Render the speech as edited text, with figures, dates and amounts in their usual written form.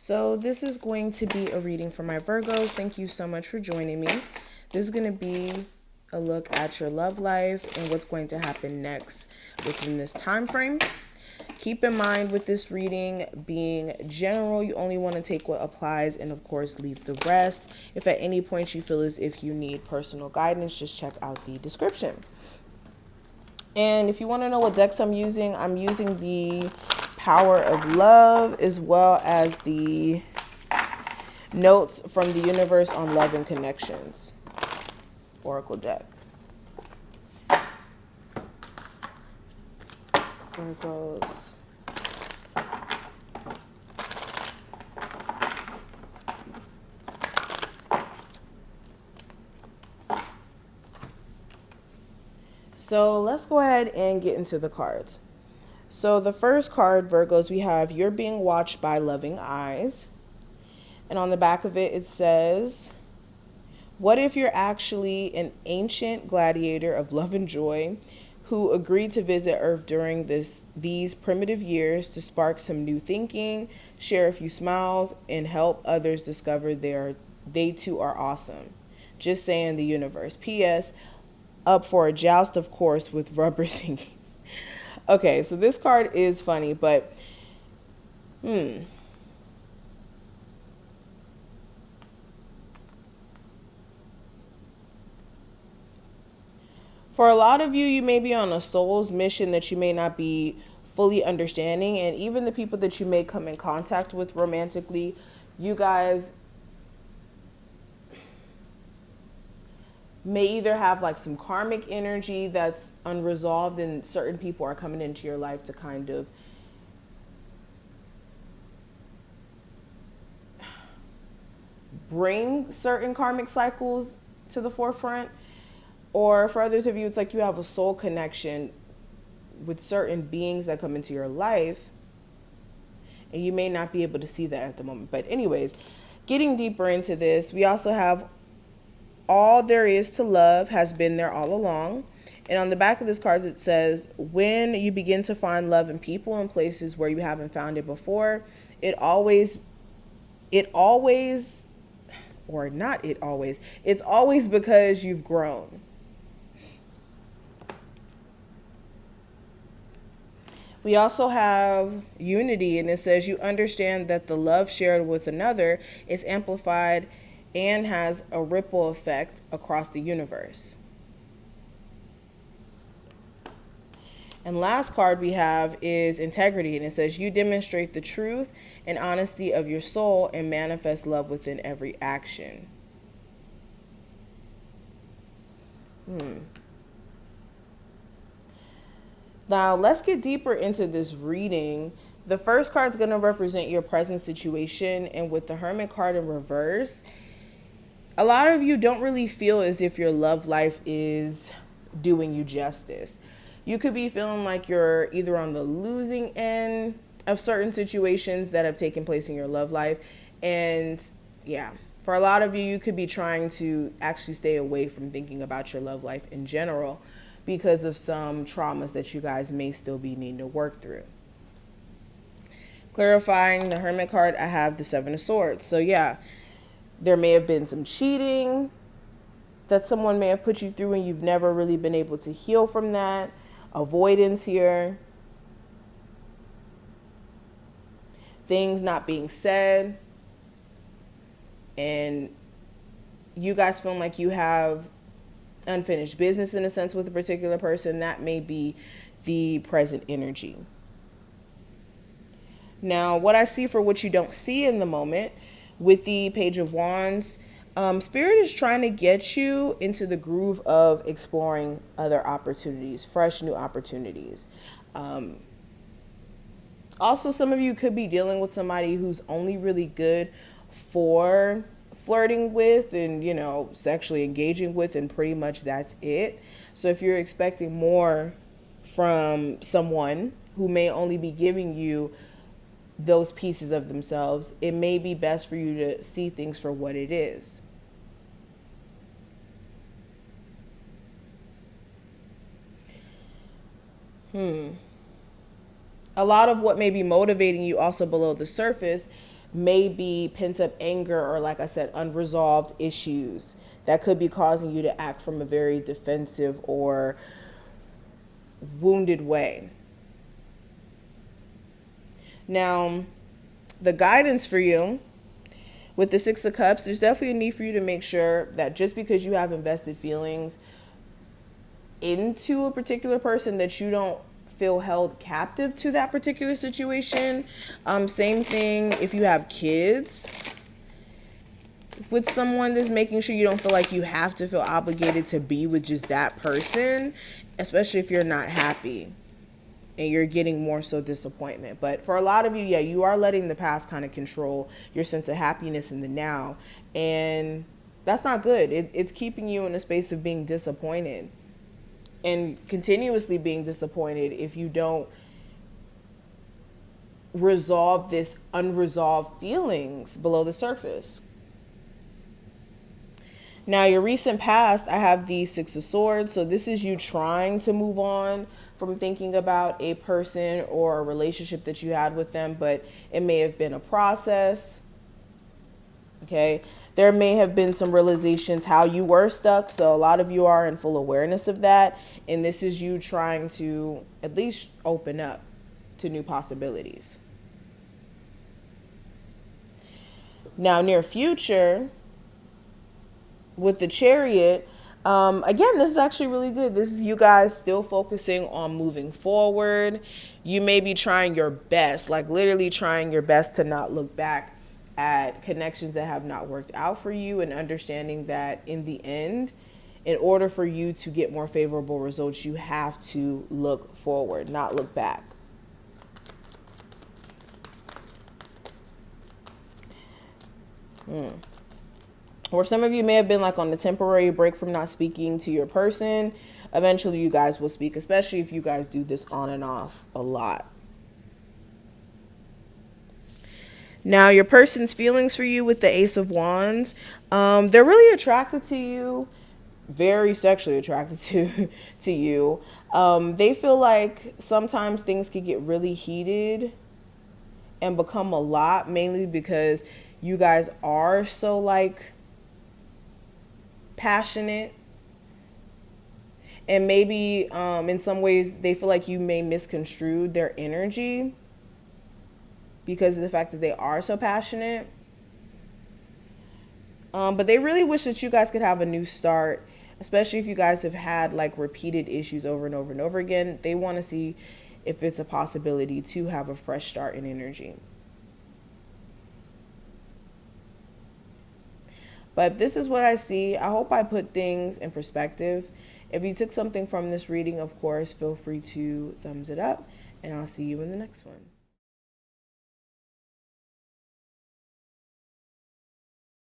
So this is going to be a reading for my Virgos. Thank you so much for joining me. This is going to be a look at your love life and what's going to happen next within this time frame. Keep in mind with this reading being general, you only want to take what applies and of course leave the rest. If at any point you feel as if you need personal guidance, just check out the description. And if you want to know what decks I'm using the Power of Love as well as the Notes from the Universe on Love and Connections Oracle deck. Virgos. So let's go ahead and get into the cards. So the first card, Virgos, we have You're Being Watched by Loving Eyes. And on the back of it, it says, what if you're actually an ancient gladiator of love and joy who agreed to visit Earth during these primitive years to spark some new thinking, share a few smiles, and help others discover they too are awesome? Just saying, the universe. P.S. Up for a joust, of course, with rubber thingies. Okay, so this card is funny, but for a lot of you, you may be on a soul's mission that you may not be fully understanding. And even the people that you may come in contact with romantically, you guys may either have like some karmic energy that's unresolved, and certain people are coming into your life to kind of bring certain karmic cycles to the forefront. Or for others of you, it's like you have a soul connection with certain beings that come into your life, and you may not be able to see that at the moment. But anyways, getting deeper into this, we also have all there is to love has been there all along. And on the back of this card, it says, when you begin to find love in people and places where you haven't found it before, it's always because you've grown. We also have unity, and it says you understand that the love shared with another is amplified and has a ripple effect across the universe. And last card we have is integrity, and it says you demonstrate the truth and honesty of your soul and manifest love within every action. Now, let's get deeper into this reading. The first card is going to represent your present situation, and with the Hermit card in reverse, a lot of you don't really feel as if your love life is doing you justice. You could be feeling like you're either on the losing end of certain situations that have taken place in your love life. And yeah, for a lot of you, you could be trying to actually stay away from thinking about your love life in general because of some traumas that you guys may still be needing to work through. Clarifying the Hermit card, I have the Seven of Swords. So yeah, there may have been some cheating that someone may have put you through and you've never really been able to heal from that. Avoidance here. Things not being said. And you guys feeling like you have unfinished business in a sense with a particular person. That may be the present energy. Now, what I see for what you don't see in the moment with the Page of Wands, Spirit is trying to get you into the groove of exploring other opportunities, fresh new opportunities. Also, some of you could be dealing with somebody who's only really good for flirting with and, you know, sexually engaging with, and pretty much that's it. So if you're expecting more from someone who may only be giving you those pieces of themselves, it may be best for you to see things for what it is. A lot of what may be motivating you also below the surface may be pent up anger or, like I said, unresolved issues that could be causing you to act from a very defensive or wounded way. Now, the guidance for you with the Six of Cups, there's definitely a need for you to make sure that just because you have invested feelings into a particular person, that you don't feel held captive to that particular situation. Same thing if you have kids with someone, that's making sure you don't feel like you have to feel obligated to be with just that person, especially if you're not happy and you're getting more so disappointment. But for a lot of you, yeah, you are letting the past kind of control your sense of happiness in the now, and that's not good. It's keeping you in a space of being disappointed and continuously being disappointed if you don't resolve this unresolved feelings below the surface. Now, your recent past, I have the Six of Swords. So this is you trying to move on from thinking about a person or a relationship that you had with them, but it may have been a process. Okay. There may have been some realizations how you were stuck. So a lot of you are in full awareness of that. And this is you trying to at least open up to new possibilities. Now, near future, with the Chariot, again, this is actually really good. This is you guys still focusing on moving forward. You may be trying your best, like literally trying your best to not look back at connections that have not worked out for you, and understanding that in the end, in order for you to get more favorable results, you have to look forward, not look back. Or some of you may have been like on a temporary break from not speaking to your person. Eventually you guys will speak, especially if you guys do this on and off a lot. Now, your person's feelings for you with the Ace of Wands, they're really attracted to you, very sexually attracted to you. They feel like sometimes things can get really heated and become a lot, mainly because you guys are so like passionate, and maybe in some ways they feel like you may misconstrue their energy because of the fact that they are so passionate. But they really wish that you guys could have a new start, especially if you guys have had like repeated issues over and over and over again. They want to see if it's a possibility to have a fresh start in energy. But this is what I see. I hope I put things in perspective. If you took something from this reading, of course, feel free to thumbs it up, and I'll see you in the next one.